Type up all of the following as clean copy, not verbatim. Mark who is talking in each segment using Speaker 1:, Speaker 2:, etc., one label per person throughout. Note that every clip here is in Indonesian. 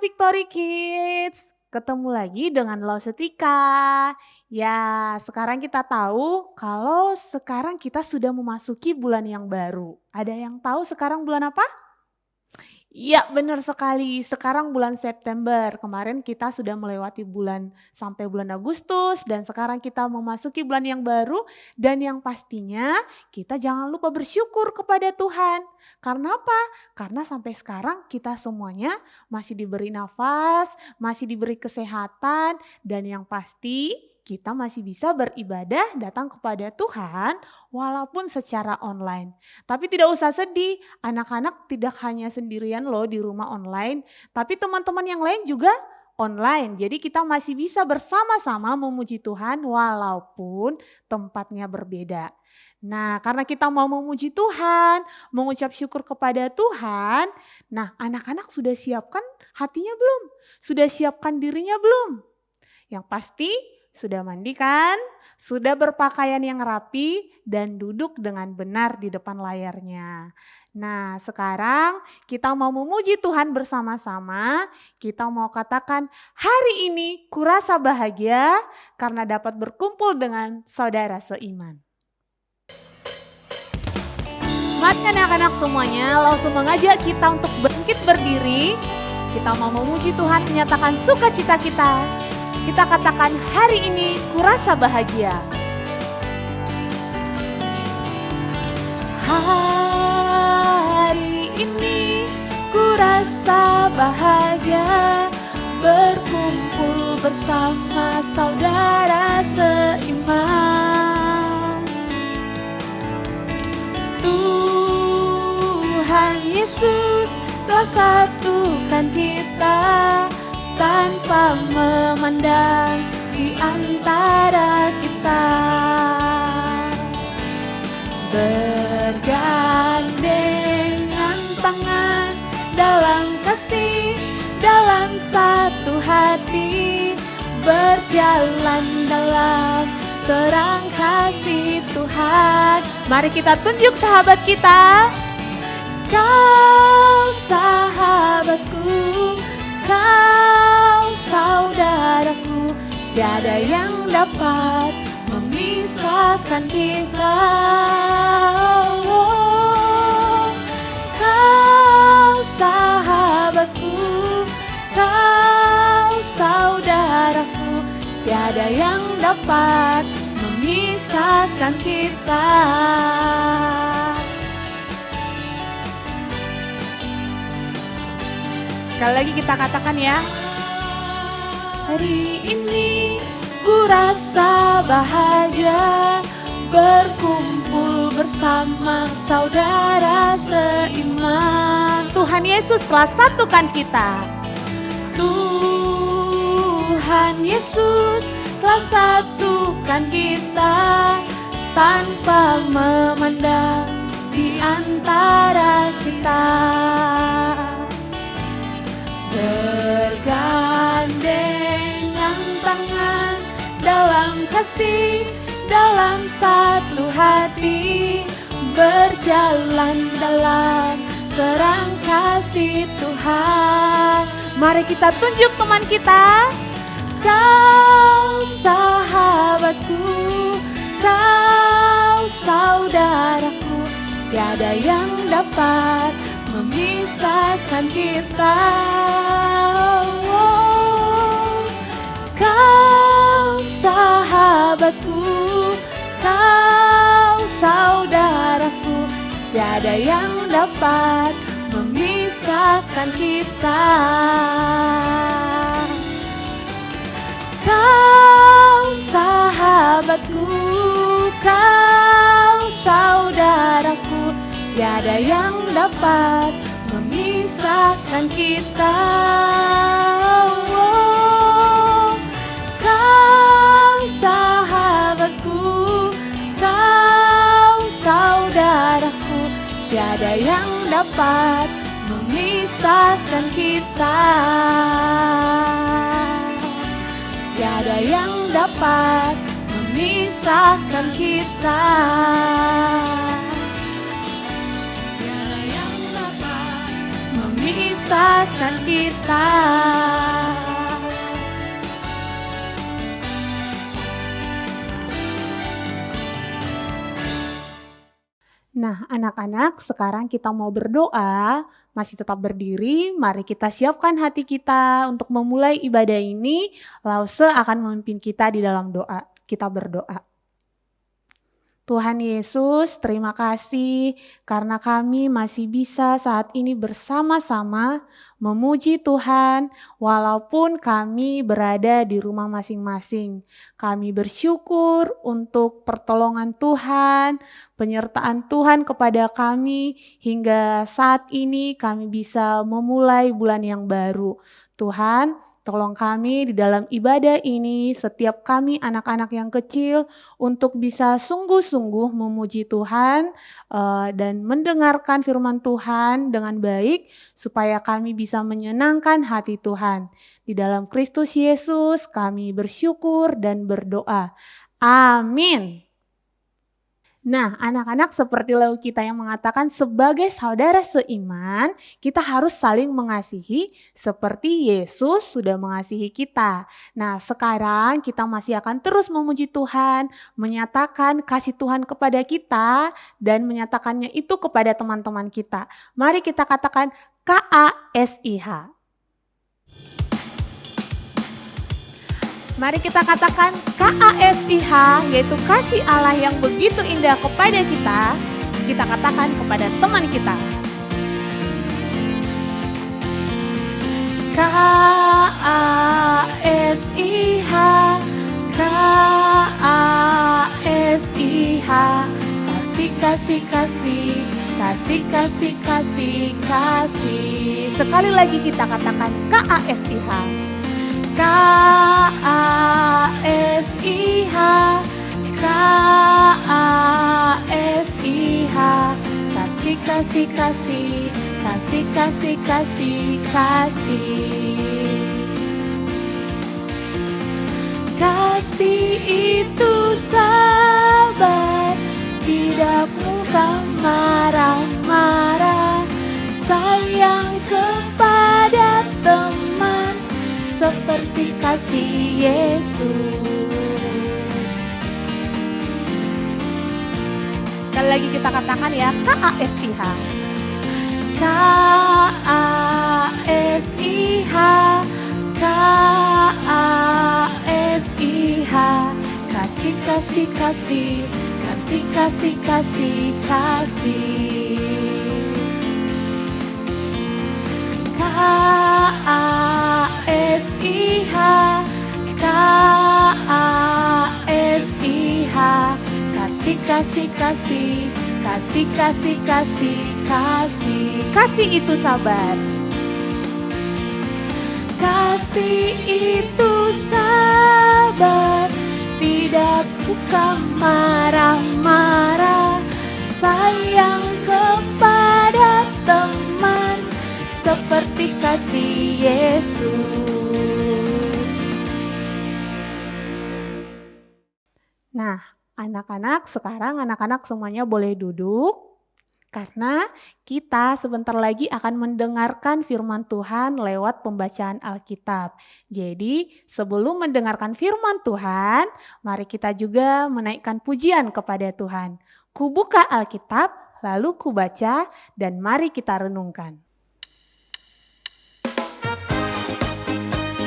Speaker 1: Victory Kids, ketemu lagi dengan Lausetika. Ya, sekarang kita tahu kalau sekarang kita sudah memasuki bulan yang baru. Ada yang tahu sekarang bulan apa? Iya, benar sekali. Sekarang bulan September. Kemarin kita sudah melewati bulan sampai bulan Agustus dan sekarang kita memasuki bulan yang baru dan yang pastinya kita jangan lupa bersyukur kepada Tuhan. Karena apa? Karena sampai sekarang kita semuanya masih diberi nafas, masih diberi kesehatan dan yang pasti kita masih bisa beribadah datang kepada Tuhan walaupun secara online. Tapi tidak usah sedih, anak-anak tidak hanya sendirian loh di rumah online, tapi teman-teman yang lain juga online. Jadi kita masih bisa bersama-sama memuji Tuhan walaupun tempatnya berbeda. Nah, karena kita mau memuji Tuhan, mengucap syukur kepada Tuhan, nah anak-anak sudah siapkan hatinya belum? Sudah siapkan dirinya belum? Yang pasti sudah mandi kan? Sudah berpakaian yang rapi dan duduk dengan benar di depan layarnya. Nah, sekarang kita mau memuji Tuhan bersama-sama. Kita mau katakan, hari ini kurasa bahagia karena dapat berkumpul dengan saudara seiman. Mari anak-anak semuanya langsung mengajak kita untuk bangkit berdiri. Kita mau memuji Tuhan, menyatakan sukacita kita. Kita katakan, hari ini kurasa bahagia. Hari ini kurasa bahagia, berkumpul bersama saudara seiman. Tuhan Yesus telah satukan kita tanpa memandang di antara kita. Bergandengan tangan dalam kasih, dalam satu hati, berjalan dalam terang kasih Tuhan. Mari kita tunjuk sahabat kita. Kau sahabatku, kau saudaraku, tiada yang dapat memisahkan kita. Oh, kau sahabatku, kau saudaraku, tiada yang dapat memisahkan kita. Sekali lagi kita katakan ya. Hari ini ku rasa bahagia, berkumpul bersama saudara seiman. Tuhan Yesus telah satukan kita. Tuhan Yesus telah satukan kita tanpa memandang di antara kita. Bergandengan tangan dalam kasih, dalam satu hati, berjalan dalam terang kasih Tuhan. Mari kita tunjuk teman kita. Kau sahabatku, kau saudaraku, tiada yang dapat memisahkan kita. Oh, kau sahabatku, kau saudaraku, tiada yang dapat memisahkan kita. Kau sahabatku, kau saudaraku, tiada yang dapat memisahkan kita. Oh, kau sahabatku, kau saudaraku, tiada yang dapat memisahkan kita. Tiada yang dapat memisahkan kita. membinasakan kita. Nah, anak-anak, sekarang kita mau berdoa. Masih tetap berdiri, mari kita siapkan hati kita untuk memulai ibadah ini. Lause akan memimpin kita di dalam doa. Kita berdoa. Tuhan Yesus, terima kasih karena kami masih bisa saat ini bersama-sama memuji Tuhan walaupun kami berada di rumah masing-masing. Kami bersyukur untuk pertolongan Tuhan, penyertaan Tuhan kepada kami hingga saat ini kami bisa memulai bulan yang baru. Tuhan, tolong kami di dalam ibadah ini, setiap kami anak-anak yang kecil untuk bisa sungguh-sungguh memuji Tuhan dan mendengarkan firman Tuhan dengan baik supaya kami bisa menyenangkan hati Tuhan. Di dalam Kristus Yesus kami bersyukur dan berdoa. Amin. Nah, anak-anak seperti lagu kita yang mengatakan sebagai saudara seiman, kita harus saling mengasihi seperti Yesus sudah mengasihi kita. Nah, sekarang kita masih akan terus memuji Tuhan, menyatakan kasih Tuhan kepada kita dan menyatakannya itu kepada teman-teman kita. Mari kita katakan KASIH. Mari kita katakan KASIH, yaitu kasih Allah yang begitu indah kepada kita. Kita katakan kepada teman kita. KASIH, KASIH, kasih, kasih, kasih, kasih, kasih, kasih, kasih. Sekali lagi kita katakan KASIH. KASIH, KASIH, kasih, kasih, kasih, kasih, kasih, kasih, kasih. Kasih itu sabar, tidak suka marah-marah, sayang kepada teman seperti kasih Yesus. Sekali lagi kita katakan ya, KASIH. KASIH, KASIH, kasih, kasih, kasih, kasih, kasih, kasih, kasih. KASIH, KASIH, kasih, kasih, kasih, kasih, kasih, kasih, kasih. Kasih itu sabar. Kasih itu sabar, tidak suka marah-marah, sayang kepada teman seperti kasih Yesus. Nah, anak-anak, sekarang anak-anak semuanya boleh duduk. Karena kita sebentar lagi akan mendengarkan firman Tuhan lewat pembacaan Alkitab. Jadi sebelum mendengarkan firman Tuhan, mari kita juga menaikkan pujian kepada Tuhan. Kubuka Alkitab, lalu kubaca, dan mari kita renungkan.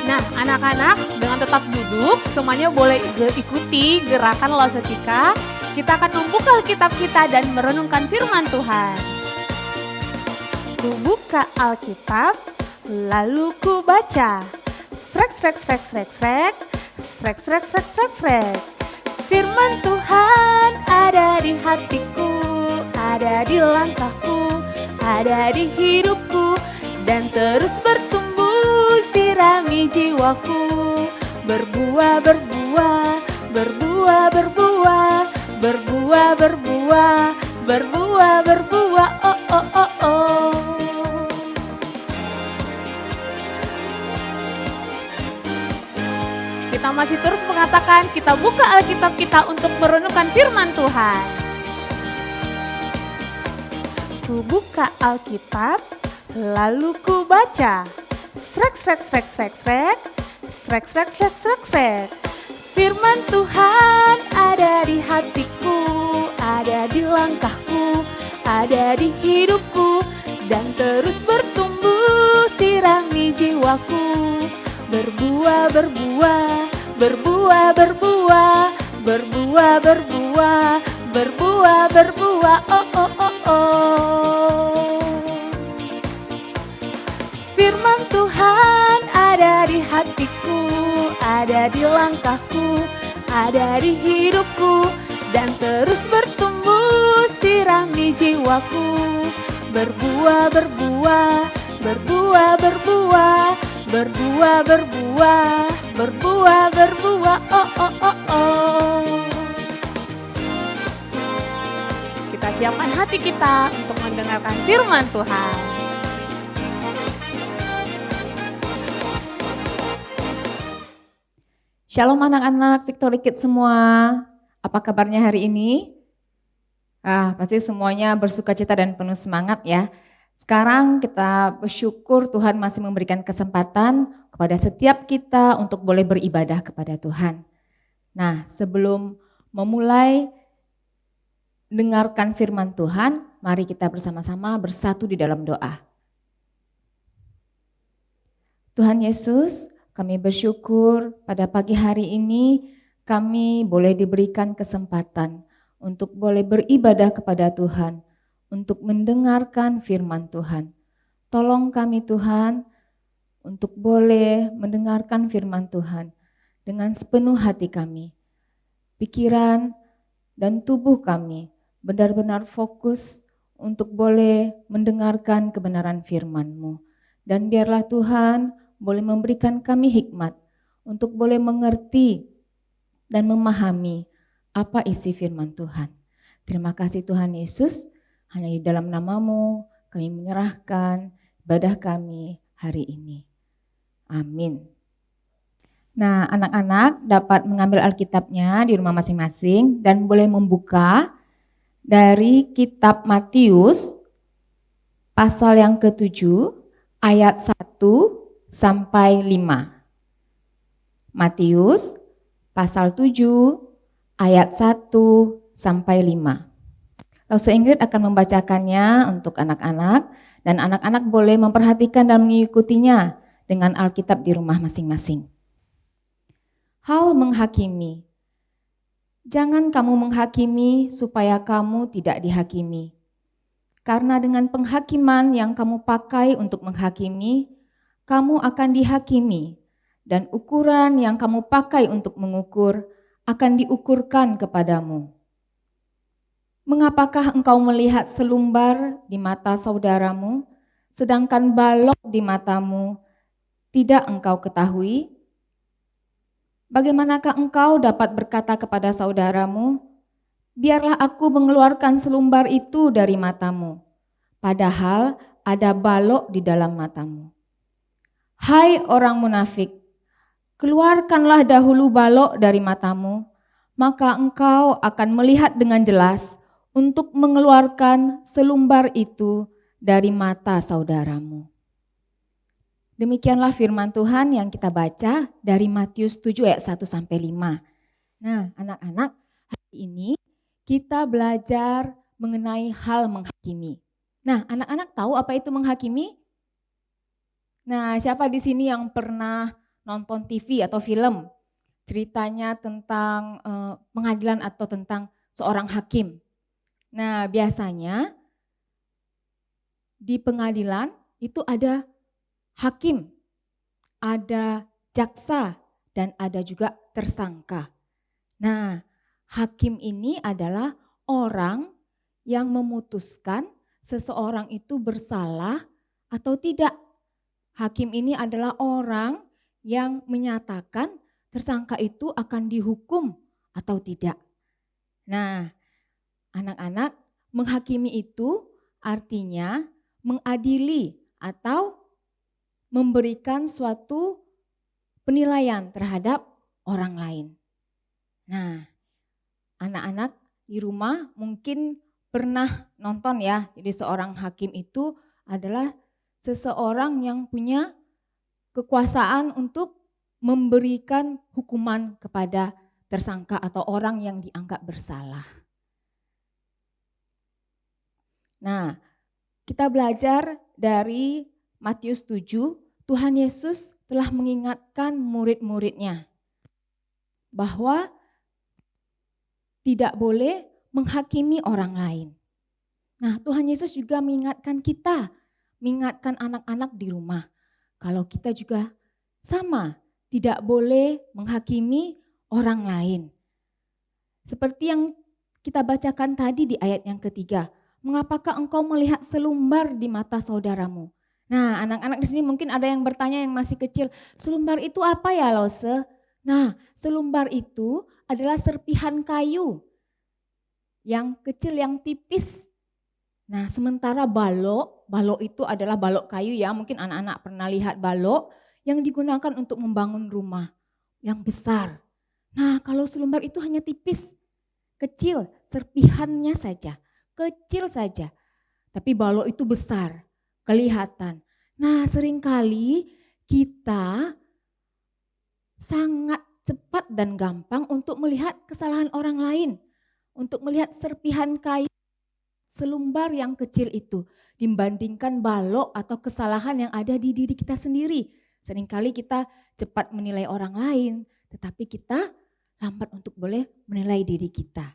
Speaker 1: Nah, anak-anak dengan tetap duduk, semuanya boleh ikuti gerakan Lausetika. Kita akan membuka Alkitab kita dan merenungkan firman Tuhan. Ku buka Alkitab, lalu ku baca. Srek, srek, srek, srek, srek. Srek, srek, srek, srek, srek. Firman Tuhan ada di hatiku, ada di langkahku, ada di hidupku, dan terus bertumbuh sirami jiwaku. Berbuah, berbuah, berbuah, berbuah, berbuah, berbuah, berbuah, berbuah, oh, oh, oh, oh. Kita masih terus mengatakan, kita buka Alkitab kita untuk merenungkan firman Tuhan. Ku buka Alkitab, Lalu ku baca, srek srek srek srek srek, srek srek srek srek srek. Firman Tuhan ada di hatiku, ada di langkahku, ada di hidupku, dan terus bertumbuh sirami jiwaku. Berbuah, berbuah, berbuah, berbuah, berbuah, berbuah, berbuah, berbuah, oh oh oh oh. Firman Tuhan ada di hatiku, ada di langkahku, ada di hidupku, dan terus bertumbuh sirami jiwaku. Berbuah, berbuah, berbuah, berbuah, berbuah, berbuah, berbuah, berbuah, oh oh oh oh. Kita siapkan hati kita untuk mendengarkan firman Tuhan.
Speaker 2: Shalom anak-anak Victory Kids semua. Apa kabarnya hari ini? Pasti semuanya bersukacita dan penuh semangat ya. Sekarang kita bersyukur Tuhan masih memberikan kesempatan kepada setiap kita untuk boleh beribadah kepada Tuhan. Nah, sebelum memulai dengarkan firman Tuhan, mari kita bersama-sama bersatu di dalam doa. Tuhan Yesus, kami bersyukur pada pagi hari ini kami boleh diberikan kesempatan untuk boleh beribadah kepada Tuhan, untuk mendengarkan firman Tuhan. Tolong kami Tuhan untuk boleh mendengarkan firman Tuhan dengan sepenuh hati kami. Pikiran dan tubuh kami benar-benar fokus untuk boleh mendengarkan kebenaran firman-Mu. Dan biarlah Tuhan boleh memberikan kami hikmat untuk boleh mengerti dan memahami apa isi firman Tuhan. Terima kasih Tuhan Yesus, hanya di dalam nama-Mu kami menyerahkan ibadah kami hari ini. Amin. Nah, anak-anak dapat mengambil Alkitabnya di rumah masing-masing dan boleh membuka dari kitab Matius pasal yang ke-7 ayat 1 sampai 5. Matius pasal 7 ayat 1 sampai 5. Lause Ingrid akan membacakannya untuk anak-anak dan anak-anak boleh memperhatikan dan mengikutinya dengan Alkitab di rumah masing-masing. Hal menghakimi. Jangan kamu menghakimi supaya kamu tidak dihakimi. Karena dengan penghakiman yang kamu pakai untuk menghakimi, kamu akan dihakimi, dan ukuran yang kamu pakai untuk mengukur akan diukurkan kepadamu. Mengapakah engkau melihat selumbar di mata saudaramu, sedangkan balok di matamu tidak engkau ketahui? Bagaimanakah engkau dapat berkata kepada saudaramu, biarlah aku mengeluarkan selumbar itu dari matamu, padahal ada balok di dalam matamu? Hai orang munafik, keluarkanlah dahulu balok dari matamu, maka engkau akan melihat dengan jelas untuk mengeluarkan selumbar itu dari mata saudaramu. Demikianlah firman Tuhan yang kita baca dari Matius 7 ayat 1 sampai 5. Nah, anak-anak, hari ini kita belajar mengenai hal menghakimi. Nah, anak-anak tahu apa itu menghakimi? Nah, siapa di sini yang pernah nonton TV atau film ceritanya tentang pengadilan atau tentang seorang hakim? Nah, biasanya di pengadilan itu ada hakim, ada jaksa, dan ada juga tersangka. Nah, hakim ini adalah orang yang memutuskan seseorang itu bersalah atau tidak. Hakim ini adalah orang yang menyatakan tersangka itu akan dihukum atau tidak. Nah, anak-anak, menghakimi itu artinya mengadili atau memberikan suatu penilaian terhadap orang lain. Nah, anak-anak di rumah mungkin pernah nonton ya, jadi seorang hakim itu adalah seseorang yang punya kekuasaan untuk memberikan hukuman kepada tersangka atau orang yang dianggap bersalah. Nah, kita belajar dari Matius 7, Tuhan Yesus telah mengingatkan murid-muridnya bahwa tidak boleh menghakimi orang lain. Nah, Tuhan Yesus juga mengingatkan kita, mengingatkan anak-anak di rumah. Kalau kita juga sama, tidak boleh menghakimi orang lain. Seperti yang kita bacakan tadi di ayat yang ketiga, mengapakah engkau melihat selumbar di mata saudaramu? Nah, anak-anak di sini mungkin ada yang bertanya yang masih kecil, selumbar itu apa ya, Lose? Nah, selumbar itu adalah serpihan kayu yang kecil, yang tipis. Nah, sementara balok itu adalah balok kayu ya, mungkin anak-anak pernah lihat balok yang digunakan untuk membangun rumah yang besar. Nah, kalau selumbar itu hanya tipis, kecil, serpihannya saja, kecil saja. Tapi balok itu besar, kelihatan. Nah, seringkali kita sangat cepat dan gampang untuk melihat kesalahan orang lain, untuk melihat serpihan kayu, selumbar yang kecil itu dibandingkan balok atau kesalahan yang ada di diri kita sendiri. Seringkali kita cepat menilai orang lain, tetapi kita lambat untuk boleh menilai diri kita.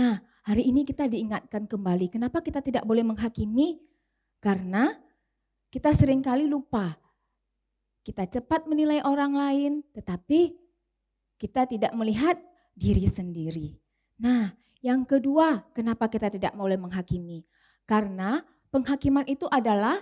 Speaker 2: Nah, hari ini kita diingatkan kembali, kenapa kita tidak boleh menghakimi? Karena kita seringkali lupa. Kita cepat menilai orang lain, tetapi kita tidak melihat diri sendiri. Nah, yang kedua, kenapa kita tidak boleh menghakimi? Karena penghakiman itu adalah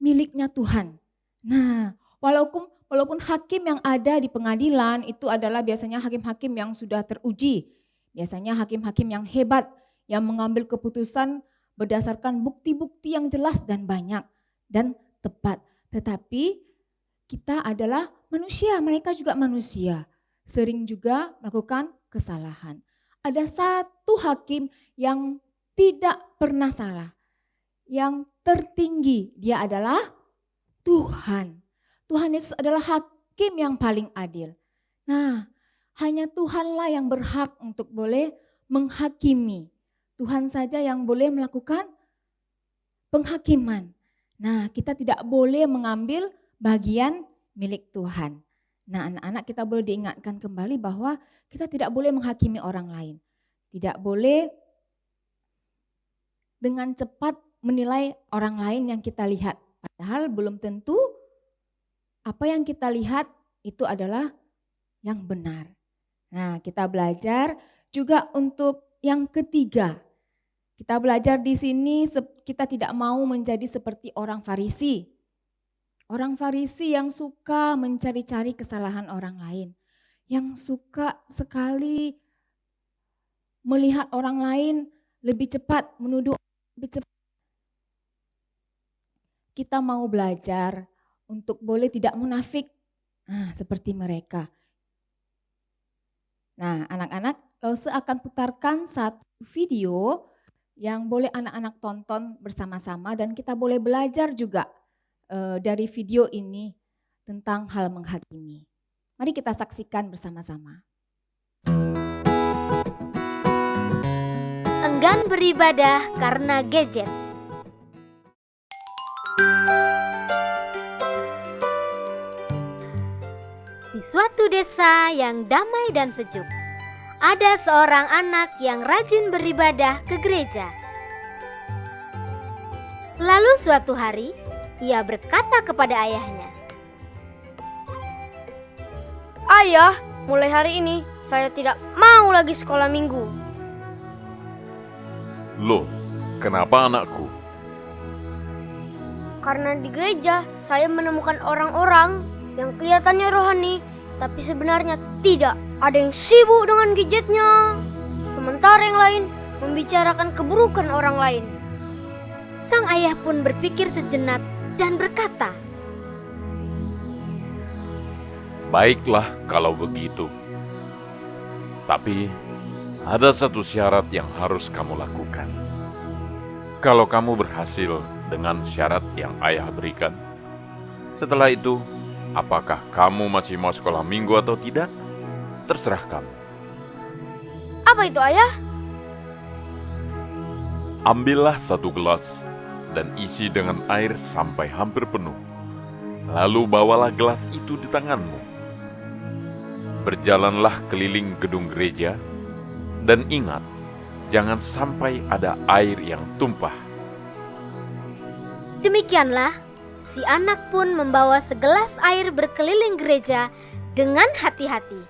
Speaker 2: miliknya Tuhan. Nah, walaupun hakim yang ada di pengadilan itu adalah biasanya hakim-hakim yang sudah teruji. Biasanya hakim-hakim yang hebat, yang mengambil keputusan berdasarkan bukti-bukti yang jelas dan banyak dan tepat. Tetapi kita adalah manusia, mereka juga manusia. Sering juga melakukan kesalahan. Ada satu hakim yang tidak pernah salah. Yang tertinggi dia adalah Tuhan. Tuhan Yesus adalah hakim yang paling adil. Nah, hanya Tuhanlah yang berhak untuk boleh menghakimi. Tuhan saja yang boleh melakukan penghakiman. Nah, kita tidak boleh mengambil bagian milik Tuhan. Nah, anak-anak kita boleh diingatkan kembali bahwa kita tidak boleh menghakimi orang lain. Tidak boleh dengan cepat menilai orang lain yang kita lihat. Padahal belum tentu apa yang kita lihat itu adalah yang benar. Nah, kita belajar juga untuk yang ketiga. Kita belajar di sini kita tidak mau menjadi seperti orang Farisi. Orang Farisi yang suka mencari-cari kesalahan orang lain. Yang suka sekali melihat orang lain lebih cepat, menuduh lebih cepat. Kita mau belajar untuk boleh tidak munafik. Nah, seperti mereka. Nah, anak-anak, Lause akan putarkan satu video yang boleh anak-anak tonton bersama-sama dan kita boleh belajar juga dari video ini tentang hal menghakimi. Mari kita saksikan bersama-sama.
Speaker 3: Enggan beribadah karena gadget. Di suatu desa yang damai dan sejuk, ada seorang anak yang rajin beribadah ke gereja. Lalu suatu hari, ia berkata kepada ayahnya,
Speaker 4: "Ayah, mulai hari ini saya tidak mau lagi sekolah minggu."
Speaker 5: Loh, kenapa anakku?
Speaker 4: Karena di gereja saya menemukan orang-orang yang kelihatannya rohani, tapi sebenarnya tidak. Ada yang sibuk dengan gadgetnya, sementara yang lain membicarakan keburukan orang lain.
Speaker 3: Sang ayah pun berpikir sejenak dan berkata,
Speaker 5: Baiklah kalau begitu. Tapi ada satu syarat yang harus kamu lakukan. Kalau kamu berhasil dengan syarat yang ayah berikan. Setelah itu, apakah kamu masih mau sekolah minggu atau tidak? Terserah kamu.
Speaker 4: Apa itu, ayah?
Speaker 5: Ambillah satu gelas dan isi dengan air sampai hampir penuh. Lalu bawalah gelas itu di tanganmu. Berjalanlah keliling gedung gereja dan ingat, jangan sampai ada air yang tumpah.
Speaker 3: Demikianlah, si anak pun membawa segelas air berkeliling gereja dengan hati-hati.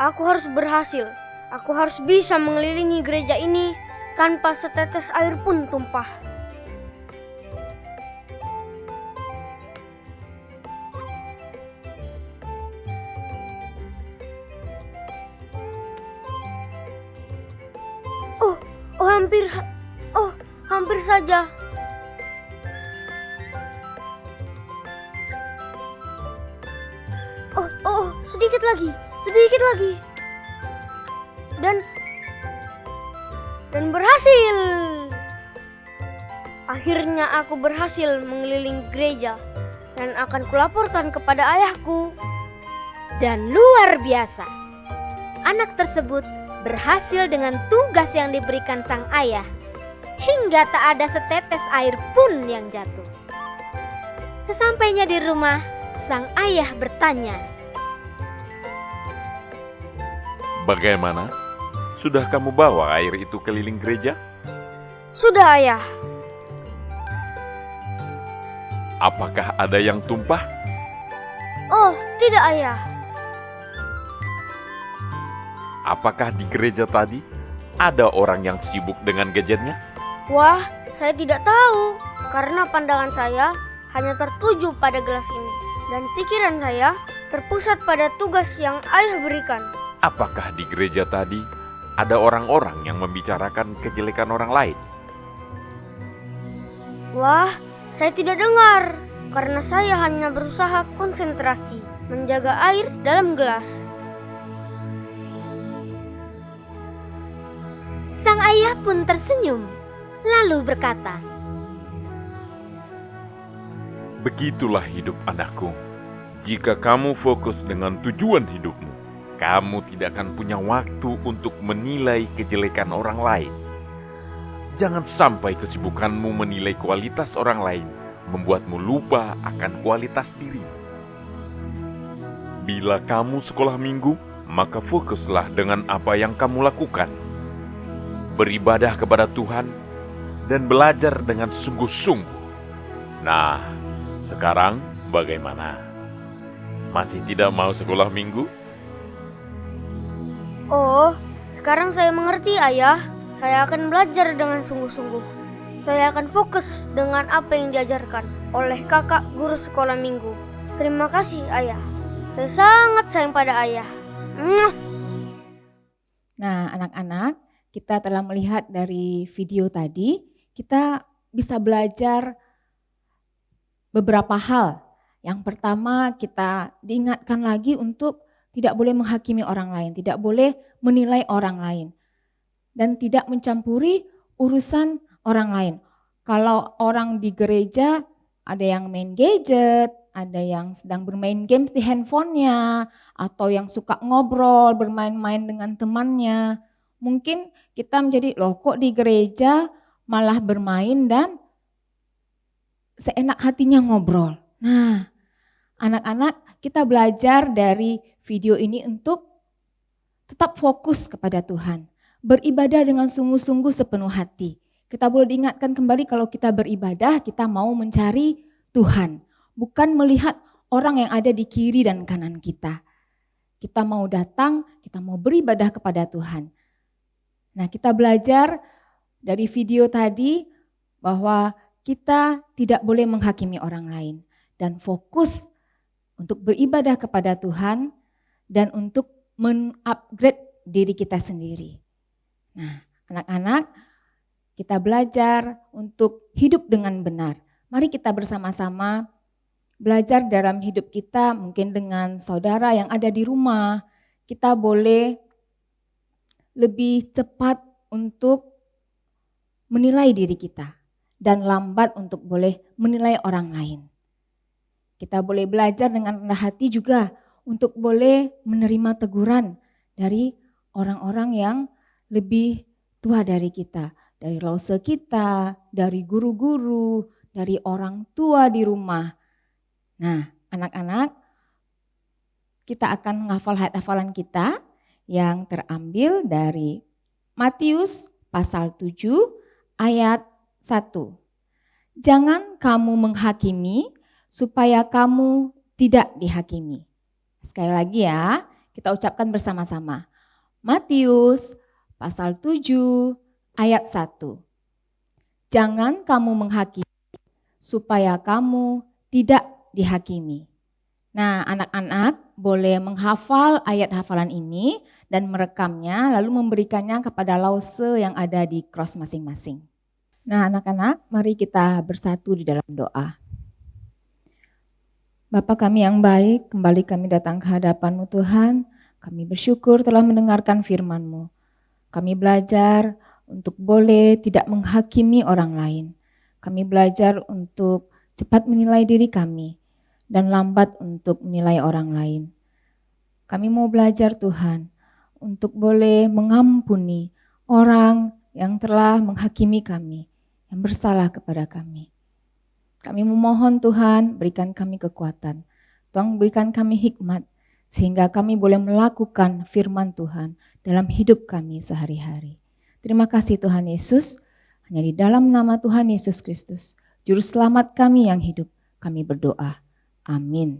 Speaker 4: Aku harus berhasil. Aku harus bisa mengelilingi gereja ini tanpa setetes air pun tumpah. Hampir saja. Sedikit lagi. Dan berhasil. Akhirnya aku berhasil mengelilingi gereja dan akan kulaporkan kepada ayahku.
Speaker 3: Dan luar biasa, anak tersebut berhasil dengan tugas yang diberikan sang ayah, hingga tak ada setetes air pun yang jatuh. Sesampainya di rumah, sang ayah bertanya,
Speaker 5: Bagaimana? Sudah kamu bawa air itu keliling gereja?
Speaker 4: Sudah, ayah.
Speaker 5: Apakah ada yang tumpah?
Speaker 4: Oh, tidak, ayah.
Speaker 5: Apakah di gereja tadi ada orang yang sibuk dengan gadgetnya?
Speaker 4: Wah, saya tidak tahu. Karena pandangan saya hanya tertuju pada gelas ini. Dan pikiran saya terpusat pada tugas yang ayah berikan.
Speaker 5: Apakah di gereja tadi ada orang-orang yang membicarakan kejelekan orang lain?
Speaker 4: Wah, saya tidak dengar. Karena saya hanya berusaha konsentrasi menjaga air dalam gelas.
Speaker 3: sang ayah pun tersenyum, lalu berkata,
Speaker 5: Begitulah hidup anakku. Jika kamu fokus dengan tujuan hidupmu, kamu tidak akan punya waktu untuk menilai kejelekan orang lain. Jangan sampai kesibukanmu menilai kualitas orang lain membuatmu lupa akan kualitas diri. Bila kamu sekolah minggu, maka fokuslah dengan apa yang kamu lakukan. Beribadah kepada Tuhan dan belajar dengan sungguh-sungguh. Nah, sekarang bagaimana? Masih tidak mau sekolah minggu?
Speaker 4: Oh, sekarang saya mengerti, Ayah. Saya akan belajar dengan sungguh-sungguh. Saya akan fokus dengan apa yang diajarkan oleh kakak guru sekolah minggu. Terima kasih, Ayah. Saya sangat sayang pada Ayah.
Speaker 2: Nah, anak-anak, kita telah melihat dari video tadi, kita bisa belajar beberapa hal. Yang pertama, kita diingatkan lagi untuk tidak boleh menghakimi orang lain, tidak boleh menilai orang lain, dan tidak mencampuri urusan orang lain. Kalau orang di gereja ada yang main gadget, ada yang sedang bermain games di handphonenya, atau yang suka ngobrol, bermain-main dengan temannya. Mungkin kita menjadi, loh kok di gereja malah bermain dan seenak hatinya ngobrol. Nah, anak-anak, kita belajar dari video ini untuk tetap fokus kepada Tuhan. Beribadah dengan sungguh-sungguh sepenuh hati. Kita boleh diingatkan kembali kalau kita beribadah, kita mau mencari Tuhan. Bukan melihat orang yang ada di kiri dan kanan kita. Kita mau datang, kita mau beribadah kepada Tuhan. Nah, kita belajar dari video tadi bahwa kita tidak boleh menghakimi orang lain. Dan fokus untuk beribadah kepada Tuhan dan untuk men-upgrade diri kita sendiri. Nah, anak-anak, kita belajar untuk hidup dengan benar. Mari kita bersama-sama belajar dalam hidup kita, mungkin dengan saudara yang ada di rumah. Kita boleh lebih cepat untuk menilai diri kita dan lambat untuk boleh menilai orang lain. Kita boleh belajar dengan rendah hati juga untuk boleh menerima teguran dari orang-orang yang lebih tua dari kita, dari lause kita, dari guru-guru, dari orang tua di rumah. Nah, anak-anak, kita akan menghafal hafalan kita yang terambil dari Matius pasal 7 ayat 1. Jangan kamu menghakimi supaya kamu tidak dihakimi. Sekali lagi ya, kita ucapkan bersama-sama. Matius pasal 7 ayat 1. Jangan kamu menghakimi supaya kamu tidak dihakimi. Nah, anak-anak boleh menghafal ayat hafalan ini dan merekamnya lalu memberikannya kepada lause yang ada di cross masing-masing. Nah, anak-anak, mari kita bersatu di dalam doa. Bapa kami yang baik, kembali kami datang ke hadapan-Mu Tuhan. Kami bersyukur telah mendengarkan firman-Mu. Kami belajar untuk boleh tidak menghakimi orang lain. Kami belajar untuk cepat menilai diri kami dan lambat untuk menilai orang lain. Kami mau belajar Tuhan untuk boleh mengampuni orang yang telah menghakimi kami, yang bersalah kepada kami. Kami memohon Tuhan, berikan kami kekuatan. Tuhan berikan kami hikmat, sehingga kami boleh melakukan firman Tuhan dalam hidup kami sehari-hari. Terima kasih Tuhan Yesus, hanya di dalam nama Tuhan Yesus Kristus, Juru Selamat kami yang hidup, kami berdoa. Amin.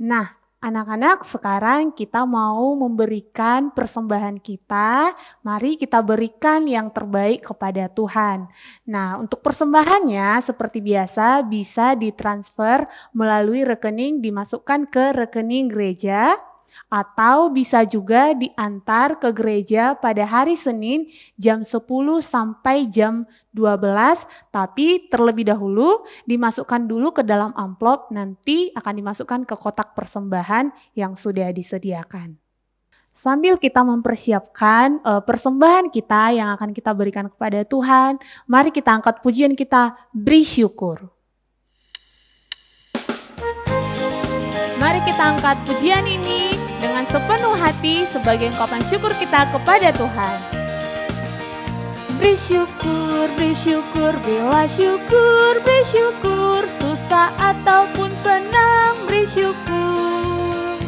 Speaker 1: Nah, anak-anak, sekarang kita mau memberikan persembahan kita. Mari kita berikan yang terbaik kepada Tuhan. Nah, untuk persembahannya seperti biasa bisa ditransfer melalui rekening, dimasukkan ke rekening gereja, atau bisa juga diantar ke gereja pada hari Senin jam 10 sampai jam 12, tapi terlebih dahulu dimasukkan dulu ke dalam amplop, nanti akan dimasukkan ke kotak persembahan yang sudah disediakan. Sambil kita mempersiapkan persembahan kita yang akan kita berikan kepada Tuhan, mari kita angkat pujian kita, beri syukur. Mari kita angkat pujian ini dengan sepenuh hati sebagai ungkapan syukur kita kepada Tuhan. Beri syukur, bela syukur, beri syukur, susah ataupun senang, beri syukur.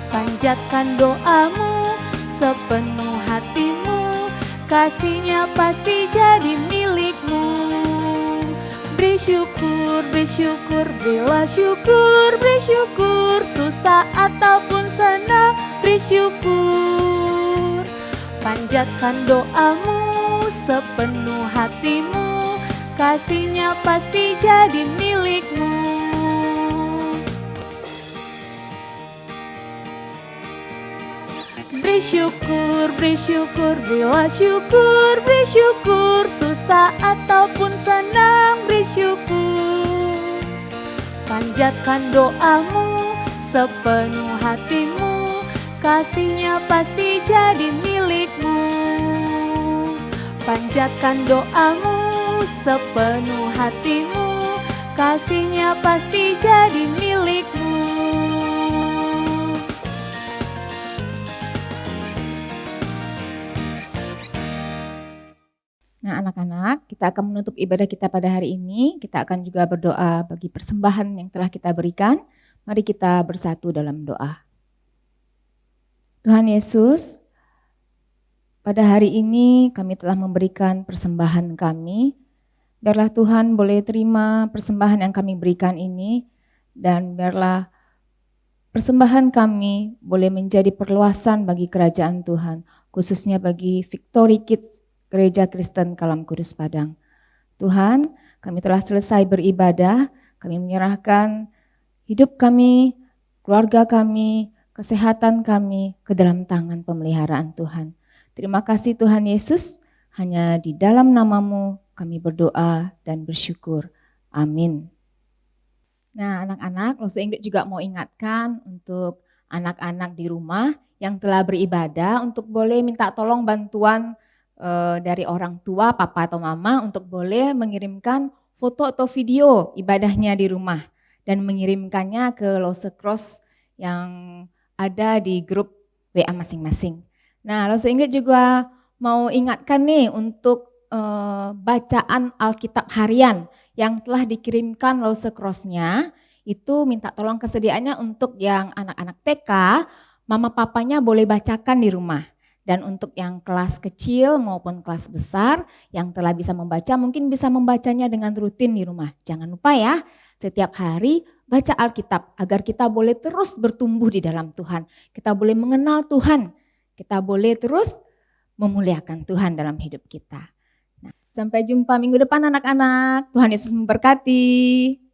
Speaker 1: Panjatkan doamu sepenuh hatimu, kasihnya pasti jadi milikmu. Beri syukur, bela syukur, beri syukur, susah ataupun senang, beri syukur. Panjatkan doamu sepenuh hatimu, kasihnya pasti jadi milikmu. Beri syukur, bela syukur, beri syukur, susah ataupun senang, beri syukur. Panjatkan doamu sepenuh hatimu, kasihnya pasti jadi milikmu. Panjatkan doamu sepenuh hatimu, kasihnya pasti jadi milikmu.
Speaker 2: Nah, anak-anak, kita akan menutup ibadah kita pada hari ini. Kita akan juga berdoa bagi persembahan yang telah kita berikan. Mari kita bersatu dalam doa. Tuhan Yesus, pada hari ini kami telah memberikan persembahan kami. Biarlah Tuhan boleh terima persembahan yang kami berikan ini, dan biarlah persembahan kami boleh menjadi perluasan bagi kerajaan Tuhan, khususnya bagi Victory Kids Gereja Kristen Kalam Kudus Padang. Tuhan, kami telah selesai beribadah, kami menyerahkan hidup kami, keluarga kami, kesehatan kami ke dalam tangan pemeliharaan Tuhan. Terima kasih Tuhan Yesus, hanya di dalam nama-Mu kami berdoa dan bersyukur. Amin. Nah, anak-anak, Lose Ingrid juga mau ingatkan untuk anak-anak di rumah yang telah beribadah untuk boleh minta tolong bantuan dari orang tua, papa atau mama untuk boleh mengirimkan foto atau video ibadahnya di rumah dan mengirimkannya ke Lose Cross yang ada di grup WA masing-masing. Nah, Lose Inggris juga mau ingatkan nih untuk bacaan Alkitab harian yang telah dikirimkan Lose Cross-nya, itu minta tolong kesediaannya untuk yang anak-anak TK, mama papanya boleh bacakan di rumah. Dan untuk yang kelas kecil maupun kelas besar yang telah bisa membaca, mungkin bisa membacanya dengan rutin di rumah. Jangan lupa ya, setiap hari baca Alkitab agar kita boleh terus bertumbuh di dalam Tuhan. Kita boleh mengenal Tuhan, kita boleh terus memuliakan Tuhan dalam hidup kita. Nah, sampai jumpa minggu depan anak-anak. Tuhan Yesus memberkati.